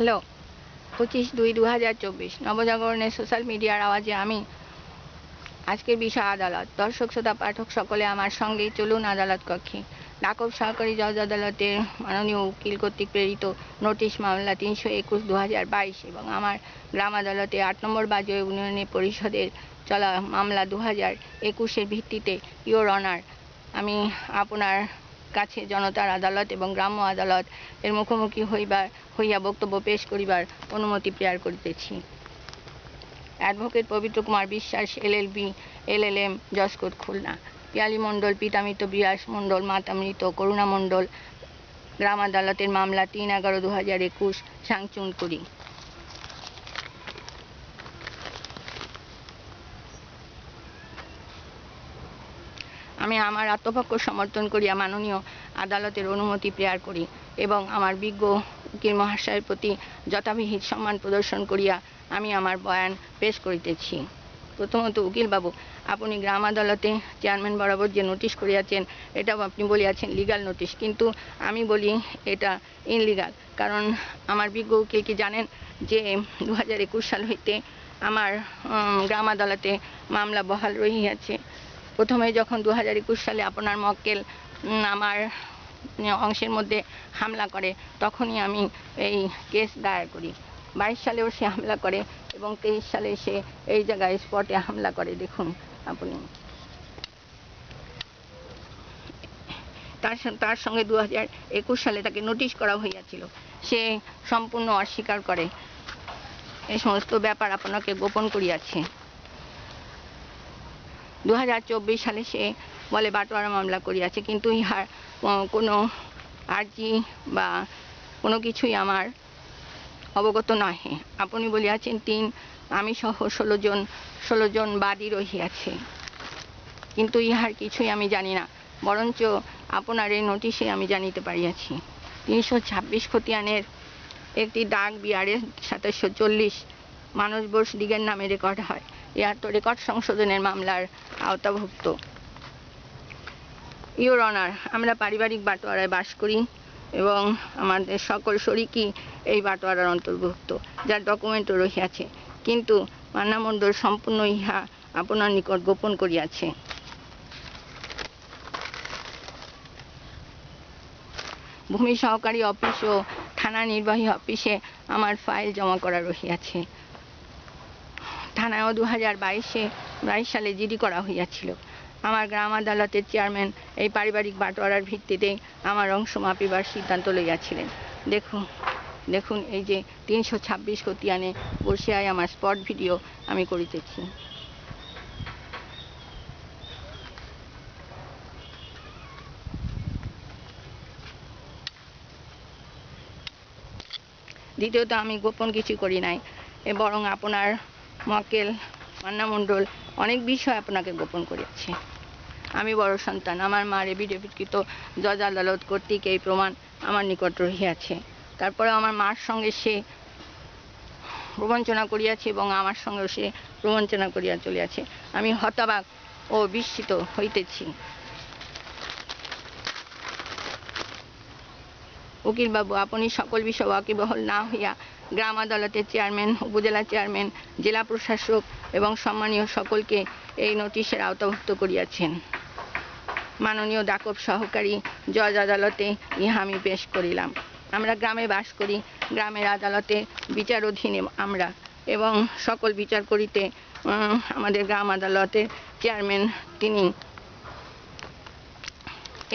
Hello, 25/2/2024 নবজাগরণের social মিডিয়ার আওয়াজে আমি আজকের বিষয় আদালত। দর্শক শ্রোতা পাঠক সকলে আমার সঙ্গেই চলুন আদালত কক্ষে। ডাকব সহকারী জজ আদালতের মাননীয় উকিল কর্তৃক প্রেরিত নোটিশ মামলা 321/2022 এবং আমার গ্রাম আদালতে 8 নম্বর বাজে ইউনিয়ন পরিষদের চলা মামলা 2021-এর ভিত্তিতে ইওর অনার, আমি আপনার কাছে জনতার আদালত এবং গ্রাম্য আদালত এর মুখোমুখি হইয়া বক্তব্য পেশ করিবার অনুমতি প্রেয়ার করিতেছি। অ্যাডভোকেট পবিত্র কুমার বিশ্বাস, LLB, LLM, জসকোট, খুলনা। পিয়ালি মণ্ডল, পিতামৃত বিয়াস মণ্ডল, মাতামৃত করুণা মণ্ডল, গ্রাম আদালতের মামলা 3/11/2021, সাংচুনকুড়ি। আমি আমার আত্মপক্ষ সমর্থন করিয়া মাননীয় আদালতের অনুমতি প্রেয়ার করি এবং আমার বিজ্ঞ উকিল মহাশয়ের প্রতি যথাবিহিত সম্মান প্রদর্শন করিয়া আমি আমার বয়ান পেশ করিতেছি। প্রথমত, উকিলবাবু, আপনি গ্রাম আদালতে চেয়ারম্যান বরাবর যে নোটিশ করিয়াছেন, এটাও আপনি বলিয়াছেন লিগাল নোটিশ, কিন্তু আমি বলি এটা ইনলিগাল। কারণ আমার বিজ্ঞ উকিল কি জানেন যে 2021 সাল হইতে আমার গ্রাম আদালতে মামলা বহাল রহিয়াছে। প্রথমে যখন 2021 সালে আপনার মক্কেল আমার অংশের মধ্যে হামলা করে, তখনই আমি এই কেস দায়ের করি। 22 সালেও সে হামলা করে এবং 23 সালে সে এই জায়গায় স্পটে হামলা করে। দেখুন আপনি, তার সঙ্গে 2021 সালে তাকে নোটিশ করা হইয়াছিল। সে সম্পূর্ণ অস্বীকার করে, এই সমস্ত ব্যাপার আপনাকে গোপন করিয়াছে। 2024 সালে সে বলে বাটোয়ারা মামলা করিয়াছে, কিন্তু ইহার কোনো আর্জি বা কোনো কিছুই আমার অবগত নহে। আপনি বলিয়াছেন আমি সহ 16 জন বাদী রহিয়াছে, কিন্তু ইহার কিছুই আমি জানি না, বরঞ্চ আপনার এই নোটিশে আমি জানিতে পারিয়াছি। 326 খতিয়ানের একটি ডাক BRS 2740 মানস বোস দিগের নামে রেকর্ড হয়। ইহার তো রেকর্ড সংশোধনের মামলার আওতাভুক্ত। ইওর অনার, আমরা পারিবারিক বাটোয়ারায় বাস করি এবং আমাদের সকল শরিকই এই বাটোয়ারার অন্তর্ভুক্ত, যার ডকুমেন্টও রহিয়াছে, কিন্তু মান্না মণ্ডল সম্পূর্ণ ইহা আপনার নিকট গোপন করিয়াছে। ভূমি সহকারী অফিস ও থানা নির্বাহী অফিসে আমার ফাইল জমা করা রহিয়াছে। থানায়ও 2022 সালে জিডি করা হইয়াছিল। আমার গ্রাম আদালতের চেয়ারম্যান এই পারিবারিক বাটোয়ারার ভিত্তিতে আমার অংশ মাপিবার সিদ্ধান্ত লইয়াছিলেন। দেখুন এই যে 326 খতিয়ানে বসিয়ায় আমার স্পট ভিডিও আমি করিতেছি। দ্বিতীয়ত, আমি গোপন কিছু করি নাই, বরং আপনার মক্কেল মান্না মণ্ডল অনেক বিষয় আপনাকে গোপন করিয়াছে। আমি বড় সন্তান, আমার মার এফিডেভিটকৃত জজ আদালত কর্তৃক এই প্রমাণ আমার নিকট রহিয়াছে। তারপরে আমার মার সঙ্গে সে প্রবঞ্চনা করিয়াছে এবং আমার সঙ্গেও সে প্রবঞ্চনা করিয়া চলিয়াছে। আমি হতবাক ও বিস্মিত হইতেছি। উকিলবাবু, আপনি সকল বিষয় ওয়াকিবহল না হইয়া গ্রাম আদালতের চেয়ারম্যান, উপজেলা চেয়ারম্যান, জেলা প্রশাসক এবং সম্মানীয় সকলকে এই নোটিশের আওতাভুক্ত করিয়াছেন। মাননীয় ডাকব সহকারী জজ আদালতে ইহা আমি পেশ করিলাম। আমরা গ্রামে বাস করি, গ্রামের আদালতে বিচার অধীনে আমরা, এবং সকল বিচার করিতে আমাদের গ্রাম আদালতের চেয়ারম্যান তিনি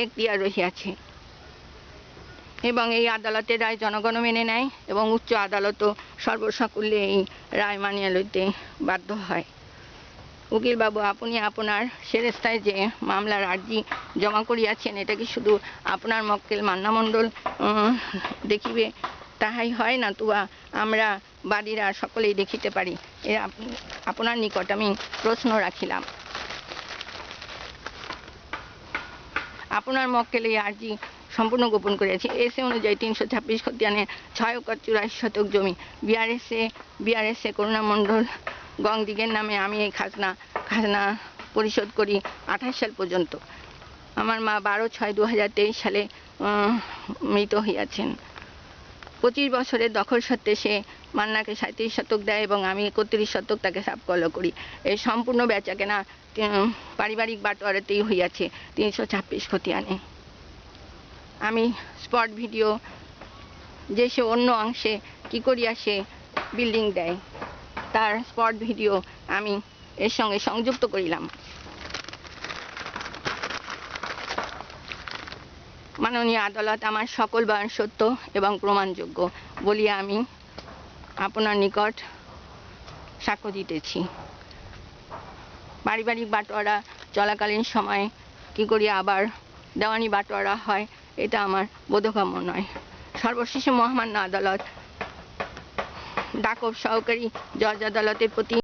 এখতিয়ার রহিয়াছে এবং এই আদালতের রায় জনগণ মেনে নেয় এবং উচ্চ আদালতও সর্বসাকুল্যে এই রায় মানিয়া লইতে বাধ্য হয়। উকিলবাবু, আপনি আপনার সেরেস্তায় যে মামলার আর্জি জমা করিয়াছেন, এটা কি শুধু আপনার মক্কেল মান্না মণ্ডল দেখিবে তাহাই হয়, না তুয়া আমরা বাদীরা সকলেই দেখিতে পারি? আপনার নিকট আমি প্রশ্ন রাখিলাম। আপনার মক্কেল এই আর্জি সম্পূর্ণ গোপন করিয়াছে। এসে অনুযায়ী 326 খতিয়ানে 6 একর 84 শতক জমি বিআরএসে করুণা মণ্ডল গং দিগের নামে আমি এই খাজনা পরিশোধ করি 28 সাল পর্যন্ত। আমার মা 12/6/2023 সালে মৃত হইয়াছেন। 25 বছরের দখল সত্ত্বে সে মান্নাকে 37 শতক দেয় এবং আমি 31 শতক তাকে সাবকল করি। এই সম্পূর্ণ বেচাকেনা পারিবারিক বাটোয়ারাতেই হইয়াছে। 326 খতিয়ানে। আমি স্পট ভিডিও যে সে অন্য অংশে কি করিয়া সে বিল্ডিং দেয় তার স্পট ভিডিও আমি এর সঙ্গে সংযুক্ত করিলাম। মাননীয় আদালত, আমার সকল বয়ান সত্য এবং প্রমাণযোগ্য বলিয়া আমি আপনার নিকট সাক্ষ্য দিতেছি। পারিবারিক বাটোয়ারা চলাকালীন সময়ে কি করিয়া আবার দেওয়ানি বাটোয়ারা হয় এটা আমার বোধগম্য নয়। সর্বশেষে মহামান্য আদালত ডাকব সহকারী জজ আদালতের প্রতি